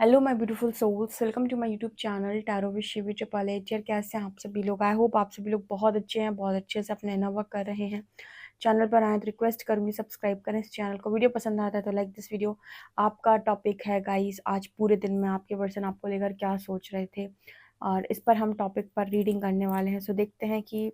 Hello my beautiful souls, welcome to my YouTube channel tarot with Shivi ट्रिपल। कैसे हैं आप सभी लोग? आई होप आप सभी लोग बहुत अच्छे हैं, बहुत अच्छे से अपना इनर वर्क कर रहे हैं। चैनल पर आए तो रिक्वेस्ट करूंगी सब्सक्राइब करें इस चैनल को। वीडियो पसंद आता है तो लाइक दिस वीडियो। आपका टॉपिक है गाइस, आज पूरे दिन में आपके पर्सन आपको लेकर क्या सोच रहे थे, और इस पर हम टॉपिक पर रीडिंग करने वाले हैं। सो देखते हैं कि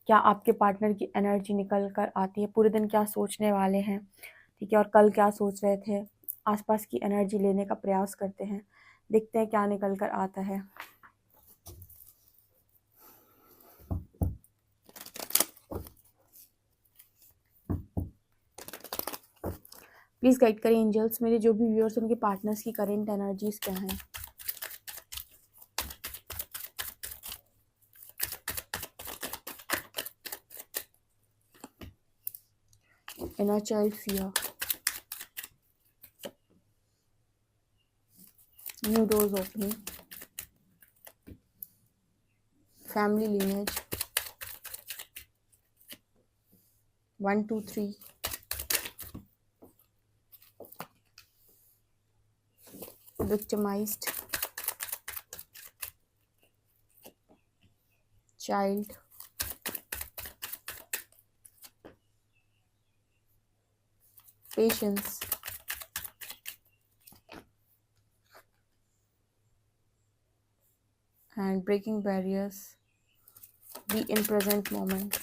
क्या आपके पार्टनर की एनर्जी निकल कर आती है, पूरे दिन क्या सोचने वाले हैं, ठीक है, और कल क्या सोच रहे थे। आसपास की एनर्जी लेने का प्रयास करते हैं, देखते हैं क्या निकल कर आता है। प्लीज़ गाइड करें एंजल्स, मेरे जो भी व्यूअर्स उनके पार्टनर्स की करेंट एनर्जीज क्या हैं। Inner child fear, new doors opening, family lineage, 1 2 3, victimized, child, patience, and breaking barriers, be in present moment,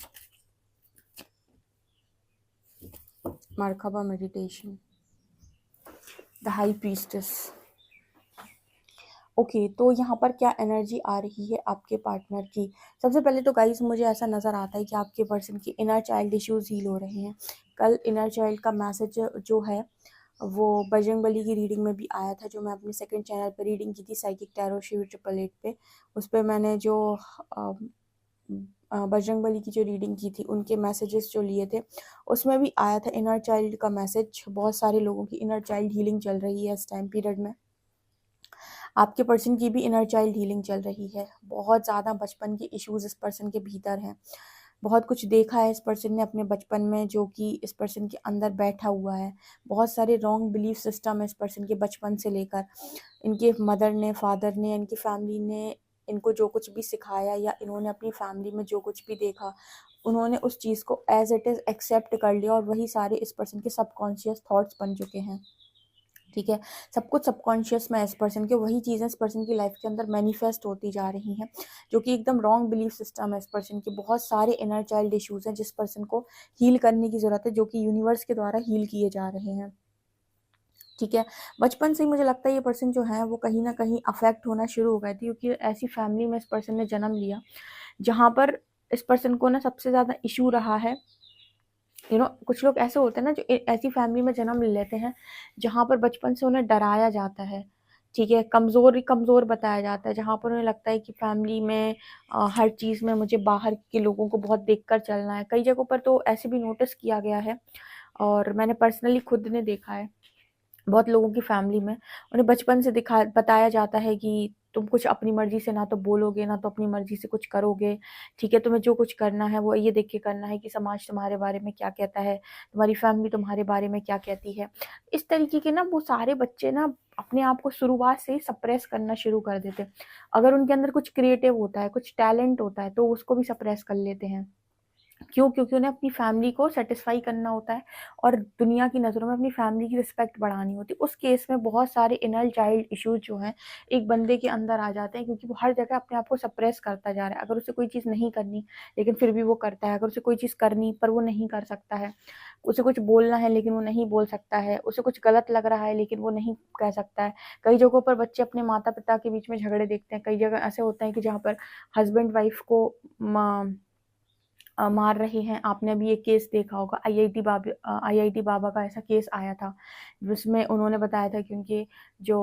Markaba meditation, the high priestess। Okay तो यहाँ पर क्या एनर्जी आ रही है आपके पार्टनर की? सबसे पहले तो गाइस मुझे ऐसा नज़र आता है कि आपके पर्सन की इनर चाइल्ड इश्यूज हील हो रहे हैं। कल इनर चाइल्ड का मैसेज जो है वो बजरंगबली की रीडिंग में भी आया था, जो मैं अपने सेकंड चैनल पर रीडिंग की थी, साइकिक टैरो शिव 888 पे। उस पर मैंने जो बजरंगबली की जो रीडिंग की थी, उनके मैसेजेस जो लिए थे, उसमें भी आया था इनर चाइल्ड का मैसेज। बहुत सारे लोगों की इनर चाइल्ड हीलिंग चल रही है इस टाइम पीरियड में। आपके पर्सन की भी इनर चाइल्ड हीलिंग चल रही है। बहुत ज़्यादा बचपन के इश्यूज इस पर्सन के भीतर हैं। बहुत कुछ देखा है इस पर्सन ने अपने बचपन में, जो कि इस पर्सन के अंदर बैठा हुआ है। बहुत सारे रॉन्ग बिलीफ सिस्टम है इस पर्सन के बचपन से लेकर। इनके मदर ने, फादर ने, इनकी फैमिली ने इनको जो कुछ भी सिखाया, या इन्होंने अपनी फैमिली में जो कुछ भी देखा, उन्होंने उस चीज़ को एज इट इज़ एक्सेप्ट कर लिया, और वही सारे इस पर्सन के सबकॉन्शियस थॉट्स बन चुके हैं। ठीक है, सब कुछ सबकॉन्शियस में इस पर्सन के, वही चीज़ें इस पर्सन की लाइफ के अंदर मैनिफेस्ट होती जा रही हैं, जो कि एकदम रॉन्ग बिलीफ सिस्टम है इस पर्सन के। बहुत सारे इनर चाइल्ड इश्यूज हैं जिस पर्सन को हील करने की ज़रूरत है, जो कि यूनिवर्स के द्वारा हील किए जा रहे हैं। ठीक है, बचपन से ही मुझे लगता है ये पर्सन जो है वो कहीं ना कहीं अफेक्ट होना शुरू हो गए थे, क्योंकि ऐसी फैमिली में इस पर्सन ने जन्म लिया जहाँ पर इस पर्सन को ना सबसे ज़्यादा इशू रहा है। कुछ लोग ऐसे होते हैं ना, जो ऐसी फैमिली में जन्म ले लेते हैं जहाँ पर बचपन से उन्हें डराया जाता है। ठीक है, कमज़ोर ही कमज़ोर बताया जाता है, जहाँ पर उन्हें लगता है कि फैमिली में हर चीज़ में मुझे बाहर के लोगों को बहुत देखकर चलना है। कई जगहों पर तो ऐसे भी नोटिस किया गया है, और मैंने पर्सनली खुद ने देखा है बहुत लोगों की फैमिली में। उन्हें बचपन से दिखा बताया जाता है कि तुम कुछ अपनी मर्जी से ना तो बोलोगे, ना तो अपनी मर्जी से कुछ करोगे। ठीक है, तुम्हें जो कुछ करना है वो ये देख के करना है कि समाज तुम्हारे बारे में क्या कहता है, तुम्हारी फैमिली तुम्हारे बारे में क्या कहती है। इस तरीके के ना वो सारे बच्चे ना अपने आप को शुरुआत से ही सप्रेस करना शुरू कर देते। अगर उनके अंदर कुछ क्रिएटिव होता है, कुछ टैलेंट होता है, तो उसको भी सप्रेस कर लेते हैं। क्यों? क्योंकि उन्हें अपनी फैमिली को सेटिस्फाई करना होता है, और दुनिया की नज़रों में अपनी फैमिली की रिस्पेक्ट बढ़ानी होती है। उस केस में बहुत सारे इनर चाइल्ड इश्यूज जो हैं एक बंदे के अंदर आ जाते हैं, क्योंकि वो हर जगह अपने आप को सप्रेस करता जा रहा है। अगर उसे कोई चीज़ नहीं करनी लेकिन फिर भी वो करता है, अगर उसे कोई चीज़ करनी पर वो नहीं कर सकता है, उसे कुछ बोलना है लेकिन वो नहीं बोल सकता है, उसे कुछ गलत लग रहा है लेकिन वो नहीं कह सकता है। कई जगहों पर बच्चे अपने माता पिता के बीच में झगड़े देखते हैं। कई जगह ऐसे होता है कि जहाँ पर हस्बैंड वाइफ को मार रहे हैं। आपने अभी एक केस देखा होगा, आईआईटी बाबा का ऐसा केस आया था, जिसमें उन्होंने बताया था कि उनके जो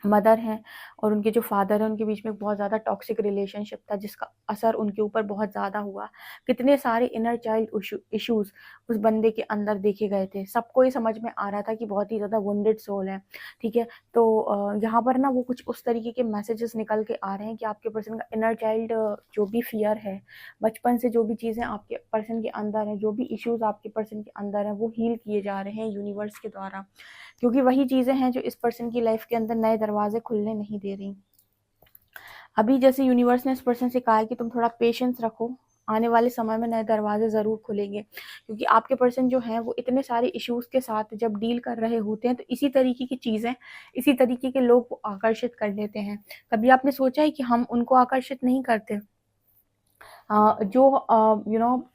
मदर हैं और उनके जो फादर हैं उनके बीच में बहुत ज़्यादा टॉक्सिक रिलेशनशिप था जिसका असर उनके ऊपर बहुत ज़्यादा हुआ। कितने सारे इनर चाइल्ड इश्यूज़ उस बंदे के अंदर देखे गए थे। सबको ये समझ में आ रहा था कि बहुत ही ज़्यादा वुंडेड सोल है, ठीक है? तो यहाँ पर ना वो कुछ उस तरीके के मैसेजेस निकल के आ रहे हैं कि आपके पर्सन का इनर चाइल्ड जो भी फ़ियर है, बचपन से जो भी चीज़ें आपके पर्सन के अंदर हैं, जो भी इश्यूज़ आपके पर्सन के अंदर हैं, वो हील किए जा रहे हैं यूनिवर्स के द्वारा। क्योंकि वही चीज़ें हैं जो इस पर्सन की लाइफ के अंदर नए दरवाजे खुलने नहीं दे रही। अभी जैसे यूनिवर्स ने इस पर्सन से कहा है कि तुम थोड़ा पेशेंस रखो, आने वाले समय में नए दरवाजे ज़रूर खुलेंगे, क्योंकि आपके पर्सन जो हैं वो इतने सारे इश्यूज़ के साथ जब डील कर रहे होते हैं तो इसी तरीके की चीज़ें, इसी तरीके के लोग वो आकर्षित कर लेते हैं। कभी आपने सोचा है कि हम उनको आकर्षित नहीं करते? जो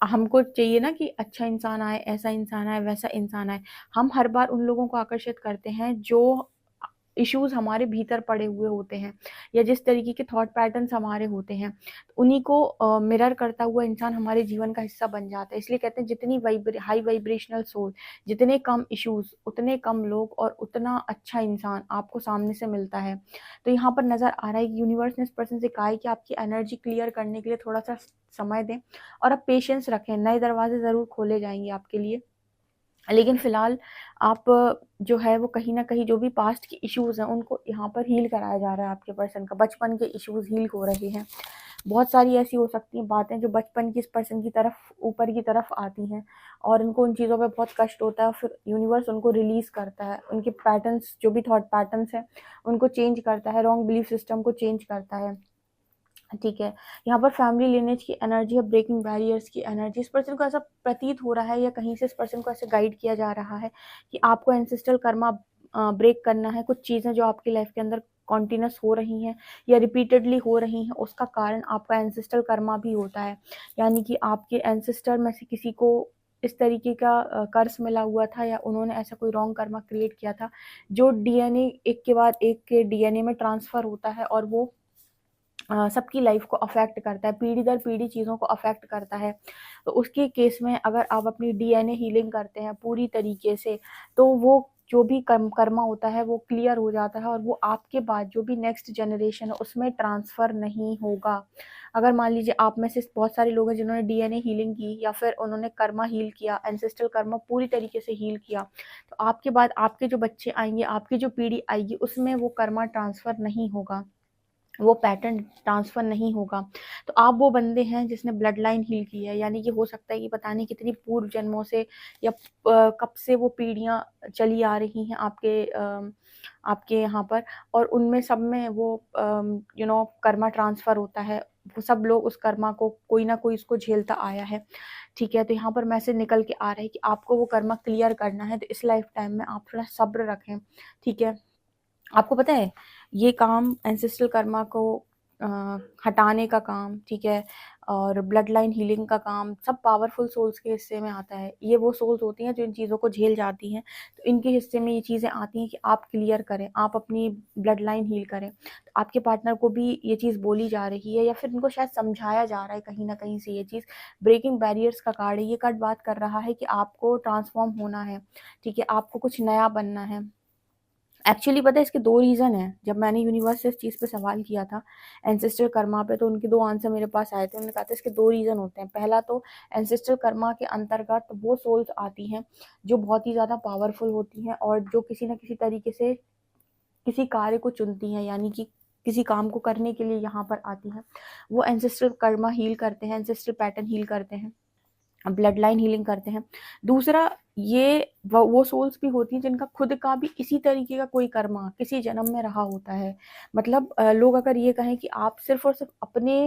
हमको चाहिए ना कि अच्छा इंसान आए, ऐसा इंसान आए, वैसा इंसान आए। हम हर बार उन लोगों को आकर्षित करते हैं जो इश्यूज़ हमारे भीतर पड़े हुए होते हैं या जिस तरीके के थॉट पैटर्न्स हमारे होते हैं, उन्हीं को मिरर करता हुआ इंसान हमारे जीवन का हिस्सा बन जाता है। इसलिए कहते हैं जितनी हाई वाइब्रेशनल सोल, जितने कम इश्यूज़, उतने कम लोग और उतना अच्छा इंसान आपको सामने से मिलता है। तो यहाँ पर नज़र आ रहा है कि यूनिवर्स ने इस पर्सन से कहा है कि आपकी एनर्जी क्लियर करने के लिए थोड़ा-सा समय दें और आप पेशेंस रखें, नए दरवाज़े ज़रूर खोले जाएँगे आपके लिए। लेकिन फ़िलहाल आप जो है वो कहीं न कहीं जो भी पास्ट के इश्यूज़ हैं उनको यहाँ पर हील कराया जा रहा है आपके पर्सन का, बचपन के इश्यूज़ हील हो रहे हैं। बहुत सारी ऐसी हो सकती हैं बातें जो बचपन की इस पर्सन की तरफ ऊपर की तरफ आती हैं और उनको उन चीज़ों पे बहुत कष्ट होता है, फिर यूनिवर्स उनको रिलीज़ करता है। उनके पैटर्न्स जो भी थॉट पैटर्न्स हैं उनको चेंज करता है, रॉन्ग बिलीफ सिस्टम को चेंज करता है। ठीक है, यहाँ पर फैमिली लिनेज की एनर्जी है, ब्रेकिंग बैरियर्स की एनर्जी। इस पर्सन को ऐसा प्रतीत हो रहा है या कहीं से इस पर्सन को ऐसे गाइड किया जा रहा है कि आपको एंसेस्ट्रल कर्मा ब्रेक करना है। कुछ चीज़ें जो आपकी लाइफ के अंदर कॉन्टिन्यूस हो रही हैं या रिपीटेडली हो रही हैं, उसका कारण आपका एंसेस्ट्रल कर्मा भी होता है। यानी कि आपके एंसेस्टर में से किसी को इस तरीके का कर्स मिला हुआ था या उन्होंने ऐसा कोई रॉन्ग कर्मा क्रिएट किया था, जो डीएनए एक के बाद एक के डीएनए में ट्रांसफ़र होता है और वो सबकी लाइफ को अफेक्ट करता है, पीढ़ी दर पीढ़ी चीज़ों को अफेक्ट करता है। तो उसके केस में अगर आप अपनी डीएनए हीलिंग करते हैं पूरी तरीके से, तो वो जो भी कर्मा होता है वो क्लियर हो जाता है और वो आपके बाद जो भी नेक्स्ट जनरेशन है उसमें ट्रांसफ़र नहीं होगा। अगर मान लीजिए आप में से बहुत सारे लोग हैं जिन्होंने डीएनए हीलिंग की या फिर उन्होंने कर्मा हील किया, एंसेस्ट्रल कर्मा पूरी तरीके से हील किया, तो आपके बाद आपके जो बच्चे आएँगे, आपकी जो पीढ़ी आएगी उसमें वो कर्मा ट्रांसफ़र नहीं होगा। वो पैटर्न ट्रांसफ़र नहीं होगा। तो आप वो बंदे हैं जिसने ब्लड लाइन हील की है, यानी कि हो सकता है कि पता नहीं कितनी पूर्व जन्मों से या कब से वो पीढ़ियाँ चली आ रही हैं आपके यहाँ पर, और उनमें सब में वो कर्मा ट्रांसफ़र होता है। वो सब लोग उस कर्मा को कोई ना कोई उसको झेलता आया है, ठीक है? तो यहाँ पर मैसेज निकल के आ रहा है कि आपको वो कर्मा क्लियर करना है, तो इस लाइफ़ टाइम में आप थोड़ा सब्र रखें, ठीक है? आपको पता है ये काम एंसेस्ट्रल कर्मा को अ, हटाने का काम, ठीक है, और ब्लड लाइन हीलिंग का काम सब पावरफुल सोल्स के हिस्से में आता है। ये वो सोल्स होती हैं जो इन चीज़ों को झेल जाती हैं, तो इनके हिस्से में ये चीज़ें आती हैं कि आप क्लियर करें, आप अपनी ब्लड लाइन हील करें। तो आपके पार्टनर को भी ये चीज़ बोली जा रही है या फिर उनको शायद समझाया जा रहा है कहीं न कहीं से ये चीज़। ब्रेकिंग बैरियर्स का कार्ड है, ये कार्ड बात कर रहा है कि आपको ट्रांसफ़ॉर्म होना है, ठीक है, आपको कुछ नया बनना है। एक्चुअली पता है इसके 2 रीज़न हैं। जब मैंने यूनिवर्स से इस चीज़ पे सवाल किया था एंसेस्ट्रल कर्मा पे, तो उनके 2 आंसर मेरे पास आए थे। उन्होंने कहा था इसके 2 रीज़न होते हैं। पहला तो एंसेस्ट्रल कर्मा के अंतर्गत वो सोल्स आती हैं जो बहुत ही ज़्यादा पावरफुल होती हैं और जो किसी न किसी तरीके से किसी कार्य को चुनती हैं, यानी कि किसी काम को करने के लिए यहाँ पर आती हैं। वो एंसेस्ट्रल कर्मा हील करते हैं, एंसेस्ट्रल पैटर्न हील करते हैं, ब्लड लाइन हीलिंग करते हैं। दूसरा, ये वो सोल्स भी होती हैं जिनका खुद का भी इसी तरीके का कोई कर्मा किसी जन्म में रहा होता है। मतलब लोग अगर ये कहें कि आप सिर्फ़ और सिर्फ़ अपने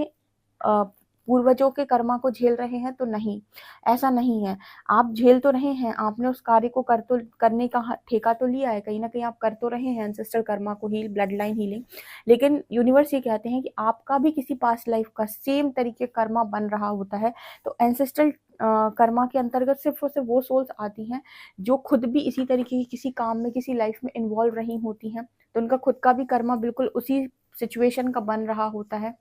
अ, पूर्वजों के कर्मा को झेल रहे हैं, तो नहीं, ऐसा नहीं है। आप झेल तो रहे हैं, आपने उस कार्य को करने का ठेका तो लिया है, कहीं न कहीं आप कर तो रहे हैं एंसेस्ट्रल कर्मा को हील, ब्लड लाइन हीलिंग। लेकिन यूनिवर्स ये कहते हैं कि आपका भी किसी पास्ट लाइफ़ का सेम तरीके कर्मा बन रहा होता है। तो एंसेस्ट्रल कर्मा के अंतर्गत सिर्फ़ और सिर्फ़ वो सोल्स आती हैं जो खुद भी इसी तरीके की किसी काम में, किसी लाइफ़ में इन्वॉल्व रही होती हैं। तो उनका खुद का भी कर्मा बिल्कुल उसी सिचुएशन का बन रहा होता है,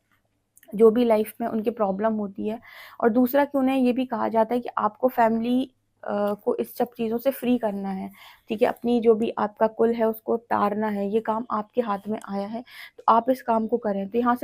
जो भी लाइफ़ में उनकी प्रॉब्लम होती है। और दूसरा कि उन्हें ये भी कहा जाता है कि आपको फैमिली को इस सब चीज़ों से फ्री करना है, ठीक है। अपनी जो भी आपका कुल है उसको तारना है, ये काम आपके हाथ में आया है, तो आप इस काम को करें। तो यहाँ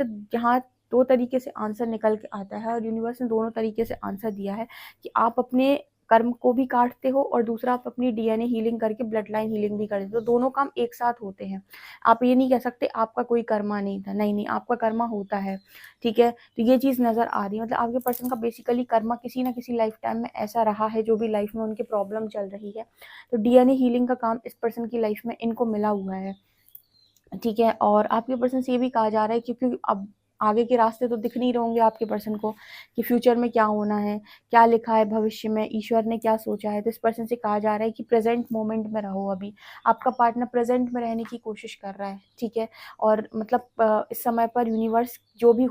2 तरीके से आंसर निकल के आता है और यूनिवर्स ने दोनों तरीके से आंसर दिया है कि आप अपने कर्म को भी काटते हो और दूसरा आप अपनी डीएनए हीलिंग करके ब्लड लाइन हीलिंग भी कर देते हो। तो दोनों काम एक साथ होते हैं। आप ये नहीं कह सकते आपका कोई कर्मा नहीं था, नहीं, आपका कर्मा होता है, ठीक है। तो ये चीज़ नज़र आ रही है, मतलब आपके पर्सन का बेसिकली कर्मा किसी ना किसी लाइफ टाइम में ऐसा रहा है, जो भी लाइफ में उनकी प्रॉब्लम चल रही है, तो डीएनए हीलिंग का काम इस पर्सन की लाइफ में इनको मिला हुआ है, ठीक है। और आपके पर्सन से ये भी कहा जा रहा है क्योंकि अब आगे के रास्ते तो दिख नहीं रहे होंगे आपके पर्सन को कि फ्यूचर में क्या होना है, क्या लिखा है भविष्य में, ईश्वर ने क्या सोचा है। तो इस पर्सन से कहा जा रहा है कि प्रेजेंट मोमेंट में रहो। अभी आपका पार्टनर प्रेजेंट में रहने की कोशिश कर रहा है, ठीक है। और मतलब इस समय पर यूनिवर्स जो भी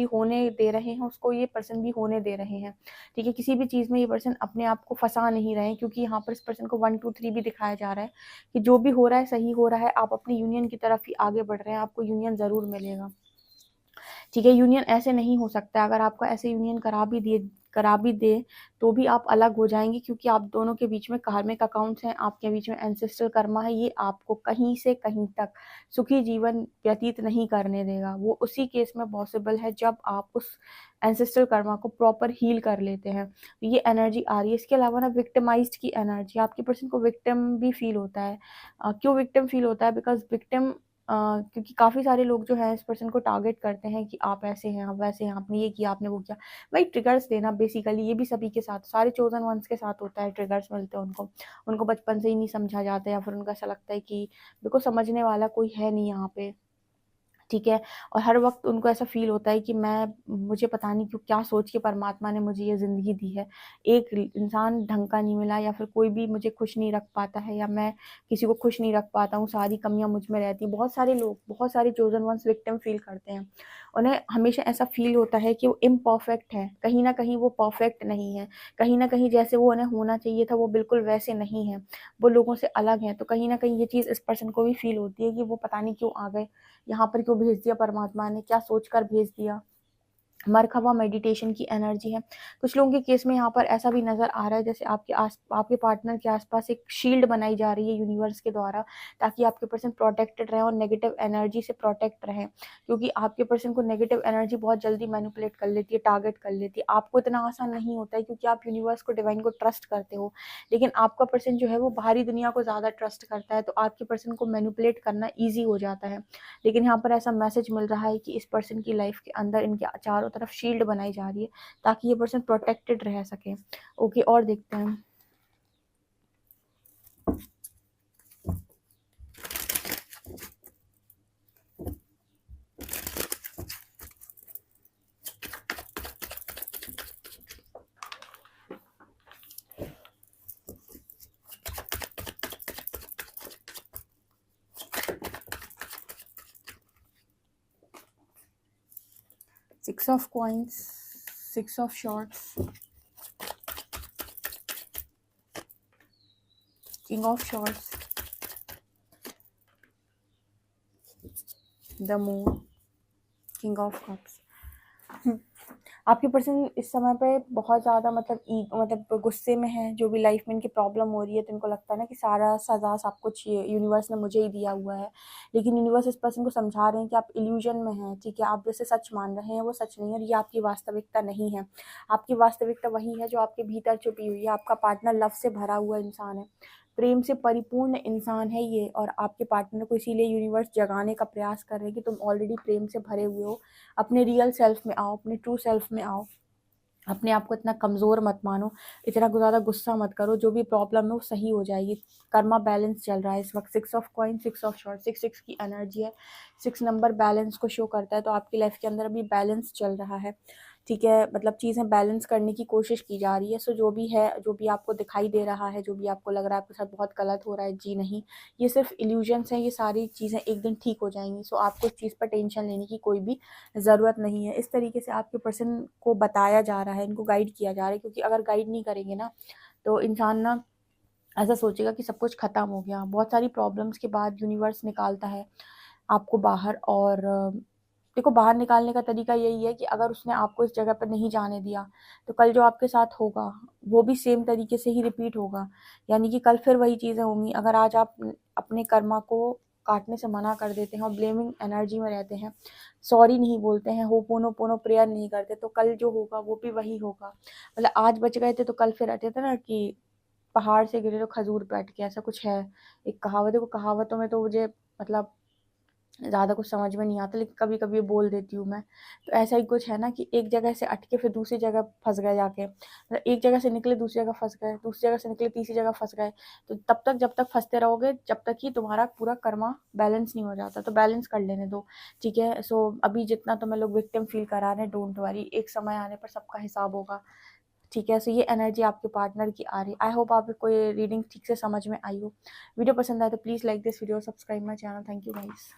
होने दे रहे हैं उसको ये पर्सन भी होने दे रहे हैं, ठीक है। किसी भी चीज़ में ये पर्सन अपने आप को फंसा नहीं रहे हैं, क्योंकि यहाँ पर इस पर्सन को 1 2 3 भी दिखाया जा रहा है कि जो भी हो रहा है सही हो रहा है, आप अपनी यूनियन की तरफ ही आगे बढ़ रहे हैं, आपको यूनियन ज़रूर मिलेगा, ठीक है। यूनियन ऐसे नहीं हो सकता, अगर आपका ऐसे यूनियन करा भी दे तो भी आप अलग हो जाएंगे, क्योंकि आप दोनों के बीच में कार्मिक अकाउंट्स हैं, आपके बीच में एंसेस्ट्रल कर्मा है, ये आपको कहीं से कहीं तक सुखी जीवन व्यतीत नहीं करने देगा। वो उसी केस में पॉसिबल है जब आप उस एंसेस्ट्रल कर्मा को प्रॉपर हील कर लेते हैं। तो ये एनर्जी आ रही है। इसके अलावा ना विक्टिमाइज्ड की एनर्जी, आपके पर्सन को विक्टिम भी फील होता है। क्यों विक्टिम फील होता है? बिकॉज विक्टिम क्योंकि काफ़ी सारे लोग जो हैं इस पर्सन को टारगेट करते हैं कि आप ऐसे हैं, आप वैसे हैं, आपने ये किया, आपने वो किया। भाई ट्रिगर्स देना बेसिकली ये भी सभी के साथ, सारे चोजन वंस के साथ होता है, ट्रिगर्स मिलते हैं उनको बचपन से ही नहीं समझा जाता, या फिर उनको ऐसा लगता है कि मेरे को समझने वाला कोई है नहीं यहाँ पे, ठीक है। और हर वक्त उनको ऐसा फील होता है कि मुझे पता नहीं क्यों क्या सोच के परमात्मा ने मुझे ये ज़िंदगी दी है, एक इंसान ढंग का नहीं मिला, या फिर कोई भी मुझे खुश नहीं रख पाता है, या मैं किसी को खुश नहीं रख पाता हूँ, सारी कमियां मुझ में रहती हैं। बहुत सारे लोग, बहुत सारे चोजन वंस विक्टिम फील करते हैं। उन्हें हमेशा ऐसा फील होता है कि वो इम्परफेक्ट है, कहीं ना कहीं वो परफेक्ट नहीं है, कहीं ना कहीं जैसे वो उन्हें होना चाहिए था वो बिल्कुल वैसे नहीं है, वो लोगों से अलग है। तो कहीं ना कहीं ये चीज़ इस पर्सन को भी फील होती है कि वो पता नहीं क्यों आ गए यहाँ पर, क्यों भेज दिया परमात्मा ने, क्या सोचकर भेज दिया। मरखवा मेडिटेशन की एनर्जी है। कुछ लोगों के केस में यहाँ पर ऐसा भी नज़र आ रहा है जैसे आपके पार्टनर के आसपास एक शील्ड बनाई जा रही है यूनिवर्स के द्वारा, ताकि आपके पर्सन प्रोटेक्टेड रहे और नेगेटिव एनर्जी से प्रोटेक्ट रहे, क्योंकि आपके पर्सन को नेगेटिव एनर्जी बहुत जल्दी मैनिपुलेट कर लेती है, टारगेट कर लेती है। आपको इतना आसान नहीं होता है क्योंकि आप यूनिवर्स को, डिवाइन को ट्रस्ट करते हो, लेकिन आपका पर्सन जो है वो बाहरी दुनिया को ज़्यादा ट्रस्ट करता है, तो आपके पर्सन को मैनिपुलेट करना ईजी हो जाता है। लेकिन यहाँ पर ऐसा मैसेज मिल रहा है कि इस पर्सन की लाइफ के अंदर इनके चारों तरफ शील्ड बनाई जा रही है ताकि ये पर्सन प्रोटेक्टेड रह सके। ओके, और देखते हैं। Six of coins, Six of swords, King of swords, the moon, King of cups। आपके पर्सन इस समय पे बहुत ज़्यादा मतलब गुस्से में है, जो भी लाइफ में इनकी प्रॉब्लम हो रही है, तो इनको लगता है ना कि सारा सज़ा सब कुछ यूनिवर्स ने मुझे ही दिया हुआ है। लेकिन यूनिवर्स इस पर्सन को समझा रहे हैं कि आप इल्यूजन में हैं, ठीक है। आप जैसे सच मान रहे हैं वो सच नहीं है, और ये आपकी वास्तविकता नहीं है। आपकी वास्तविकता वही है जो आपके भीतर छुपी हुई है। आपका पार्टनर लव से भरा हुआ इंसान है, प्रेम से परिपूर्ण इंसान है ये, और आपके पार्टनर को इसीलिए यूनिवर्स जगाने का प्रयास कर रहे हैं कि तुम ऑलरेडी प्रेम से भरे हुए हो, अपने रियल सेल्फ में आओ, अपने ट्रू सेल्फ में आओ, अपने आप को इतना कमज़ोर मत मानो, इतना ज़्यादा गुस्सा मत करो, जो भी प्रॉब्लम है वो सही हो जाएगी। कर्मा बैलेंस चल रहा है इस वक्त। 6 ऑफ कॉइन, 6 ऑफ शॉर्ट, 6 की एनर्जी है, 6 नंबर बैलेंस को शो करता है। तो आपकी लाइफ के अंदर अभी बैलेंस चल रहा है, ठीक है। मतलब चीज़ें बैलेंस करने की कोशिश की जा रही है। सो जो भी है, जो भी आपको दिखाई दे रहा है, जो भी आपको लग रहा है आपके साथ बहुत गलत हो रहा है, जी नहीं, ये सिर्फ इल्यूजन्स हैं। ये सारी चीज़ें एक दिन ठीक हो जाएंगी। सो आपको इस चीज़ पर टेंशन लेने की कोई भी ज़रूरत नहीं है। इस तरीके से आपके पर्सन को बताया जा रहा है, इनको गाइड किया जा रहा है, क्योंकि अगर गाइड नहीं करेंगे ना तो इंसान ना ऐसा सोचेगा कि सब कुछ ख़त्म हो गया। बहुत सारी प्रॉब्लम्स के बाद यूनिवर्स निकालता है आपको बाहर, और देखो बाहर निकालने का तरीका यही है कि अगर उसने आपको इस जगह पर नहीं जाने दिया तो कल जो आपके साथ होगा वो भी सेम तरीके से ही रिपीट होगा, यानी कि कल फिर वही चीज़ें होंगी। अगर आज आप अपने कर्मा को काटने से मना कर देते हैं और ब्लेमिंग एनर्जी में रहते हैं, सॉरी नहीं बोलते हैं, होपोनोपोनो प्रेयर नहीं करते, तो कल जो होगा वो भी वही होगा। मतलब आज बच गए थे तो कल फिर रहते थे ना कि पहाड़ से गिरे तो खजूर पे अटके, ऐसा कुछ है एक कहावत है। वो कहावतों में तो मुझे मतलब ज़्यादा कुछ समझ में नहीं आता, लेकिन कभी कभी बोल देती हूँ मैं। तो ऐसा ही कुछ है ना कि एक जगह से अटके फिर दूसरी जगह फंस गए जाके, मतलब एक जगह से निकले दूसरी जगह फंस गए, दूसरी जगह से निकले तीसरी जगह फंस गए। तो तब तक जब तक फंसते रहोगे जब तक कि तुम्हारा पूरा कर्मा बैलेंस नहीं हो जाता, तो बैलेंस कर लेने दो, ठीक है। सो अभी जितना तुम्हें लोग विक्टिम फील करा रहे हैं, डोंट वरी, एक समय आने पर सबका हिसाब होगा, ठीक है। सो ये एनर्जी आपके पार्टनर की आ रही है। आई होप आपको ये रीडिंग ठीक से समझ में आई हो। वीडियो पसंद आए तो please like this video, subscribe my channel. Thank you guys.